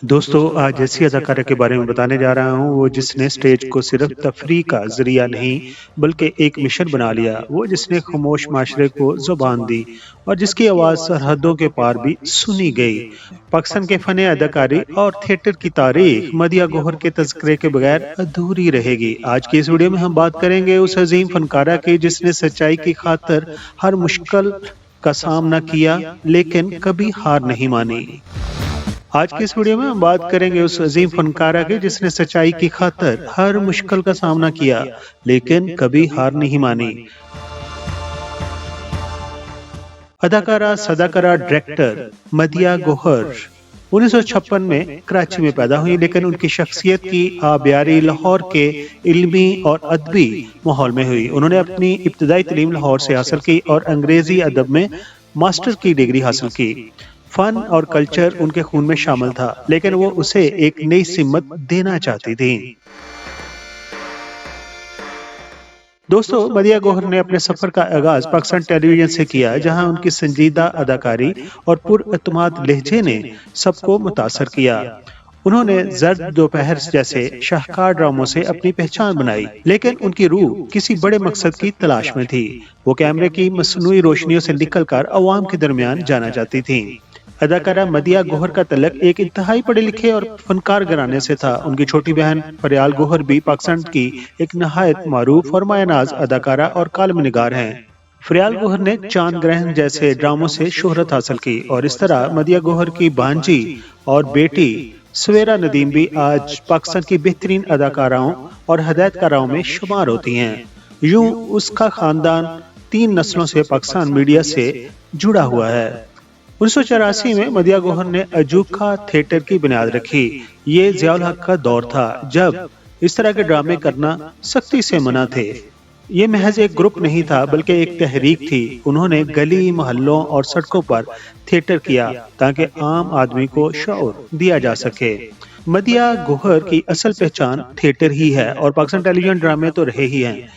दोस्तों आज ऐसी अदाकारा के बारे में बताने जा रहा हूँ वो जिसने स्टेज को सिर्फ तफरीह का जरिया नहीं बल्कि एक मिशन बना लिया। वो जिसने खामोश माशरे को जुबान दी और जिसकी आवाज़ सरहदों के पार भी सुनी गई। पाकिस्तान के फन अदाकारी और थिएटर की तारीख मदिया गौहर के तज़किरे के बगैर अधूरी रहेगी। आज की इस वीडियो में हम बात करेंगे उस अजीम फनकारा की जिसने सच्चाई की खातिर हर मुश्किल का सामना किया लेकिन कभी हार नहीं मानी। आज की इस वीडियो में हम बात करेंगे उस अजीम फनकारा की जिसने सच्चाई की खातिर हर मुश्किल का सामना किया लेकिन कभी हार नहीं मानी। अदाकारा, सदाकारा, डायरेक्टर मदिया गौहर 1956 में कराची में पैदा हुई, लेकिन उनकी शख्सियत की आबियारी लाहौर के इल्मी और अदबी माहौल में हुई। उन्होंने अपनी इब्तदाई तालीम लाहौर से हासिल की और अंग्रेजी अदब में मास्टर की डिग्री हासिल की। फन और कल्चर उनके खून में शामिल था, लेकिन वो उसे एक नई सिमत देना चाहती थी। दोस्तों, मदिया गौहर ने अपने सफर का आगाज पाकिस्तान टेलीविजन से किया, जहां उनकी संजीदा अदाकारी और पुरअतमाद लहजे ने सबको मुतासर किया। उन्होंने जर्द दोपहर जैसे शाहकार ड्रामों से अपनी पहचान बनाई, लेकिन उनकी रूह किसी बड़े मकसद की तलाश में थी। वो कैमरे की मसनूई रोशनियों से निकलकर अवाम के दरमियान जाना चाहती थी। अदाकारा मदिया गौहर का तलक एक इंतहाई पढ़े लिखे और फनकार घराने से था। उनकी छोटी बहन फरियाल गौहर भी पाकिस्तान की एक नहायत मारूफ और मायनाज अदाकारा और कालम निगार हैं। फरियाल गौहर ने चांद ग्रहण जैसे ड्रामों से शोहरत हासिल की और इस तरह मदिया गौहर की भांजी और बेटी सवेरा नदीम भी आज पाकिस्तान की बेहतरीन अदाकाराओं और हदायतकाराओं में शुमार होती हैं। यूं उसका खानदान 3 नस्लों से पाकिस्तान मीडिया से जुड़ा हुआ है। 1984 में मदिया गौहर ने अजूखा थिएटर की बुनियाद रखी। ये ज़ियाउल हक का दौर था जब इस तरह के ड्रामे करना सख्ती से मना थे। ये महज एक ग्रुप नहीं था बल्कि एक तहरीक थी। उन्होंने गली, मोहल्लों और सड़कों पर थिएटर किया ताकि आम आदमी को शऊर दिया जा सके। मदिया गौहर की असल पहचान थिएटर ही है और पाकिस्तान टेलीविजन ड्रामे तो रहे ही हैं।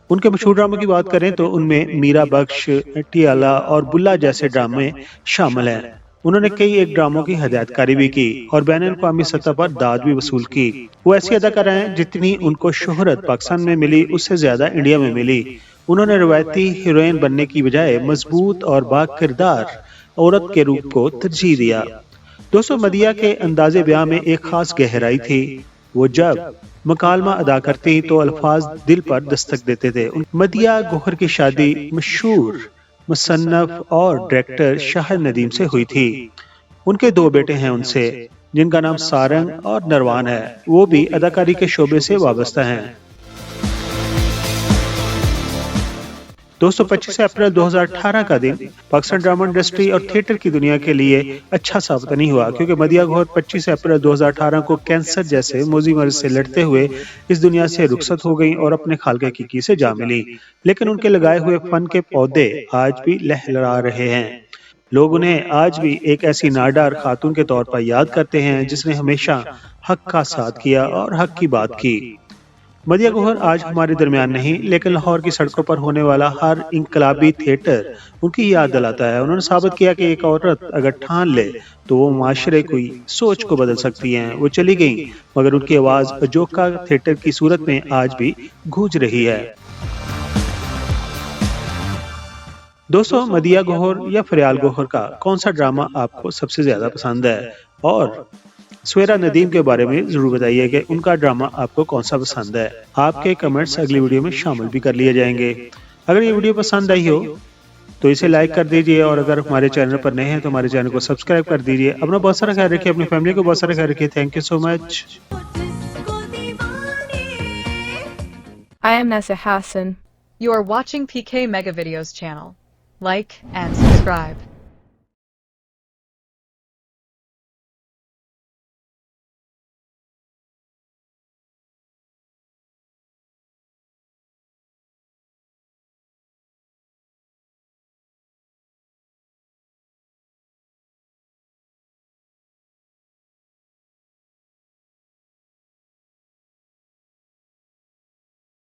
उनके मशहूर ड्रामों की बात करें तो उनमें मीरा बख्श, टियाला और बुल्ला जैसे ड्रामे शामिल हैं। उन्होंने कई एक ड्रामों की हदायतकारी भी की और बैन अवी सतह पर दाद भी वसूल की। वो ऐसी अदाकारा हैं जितनी उनको शोहरत पाकिस्तान में मिली उससे ज्यादा इंडिया में मिली। उन्होंने रवायती हीरोइन बनने की बजाय मजबूत और बाकिरदार औरत के रूप को तरजीह दिया। दोस्तों, मदिया के अंदाजे बयां में एक खास गहराई थी। वो जब मकालमा अदा करती तो अल्फाज दिल पर दस्तक देते थे। मदिया गौहर की शादी मशहूर मुसन्नफ और डायरेक्टर शाहिद नदीम से हुई थी। उनके 2 बेटे हैं उनसे, जिनका नाम सारंग और नरवान है। वो भी अदाकारी के शोबे से वाबस्ता हैं। दोस्तों, 25 अप्रैल 2018 का दिन पाकिस्तान ड्रामा इंडस्ट्री और थिएटर की दुनिया के लिए अच्छा साबित नहीं हुआ, क्योंकि मदिया गौहर 25 अप्रैल 2018 को कैंसर जैसे मोजी मर्ज से लड़ते हुए इस दुनिया से रुखसत हो गईं और अपने खालके की से जा मिली। लेकिन उनके लगाए हुए फन के पौधे आज भी लहलहा रहे हैं। लोग उन्हें आज भी एक ऐसी नाडार खातून के तौर पर याद करते हैं जिसने हमेशा हक का साथ किया और हक की बात की। मदिया गौहर आज हमारे दरमियान नहीं, लेकिन लाहौर की सड़कों पर होने वाला हर इंकलाबी थिएटर उनकी याद दिलाता है। उन्होंने साबित किया कि एक औरत अगर ठान ले तो वो माशरे की सोच को बदल सकती हैं। वो चली गई, मगर उनकी आवाज अजोका थिएटर की सूरत में आज भी गूंज रही है। दोस्तों, मदिया गौहर या फरियाल गौहर का कौन सा ड्रामा आपको सबसे ज्यादा पसंद है, और सवेरा नदीम के बारे में जरूर बताइए कि उनका ड्रामा आपको कौन सा पसंद है। आपके कमेंट्स अगली वीडियो में शामिल भी कर लिए जाएंगे। अगर ये वीडियो पसंद आई हो तो इसे लाइक कर दीजिए, और अगर हमारे चैनल पर नए हैं तो हमारे चैनल को सब्सक्राइब कर दीजिए। अपना बहुत सारा ख्याल रखिए, अपनी फैमिली को बहुत सारा ख्याल रखिए। Thank you so much. I am Nessa Hassan. You are watching PK Mega Videos channel. Like and subscribe.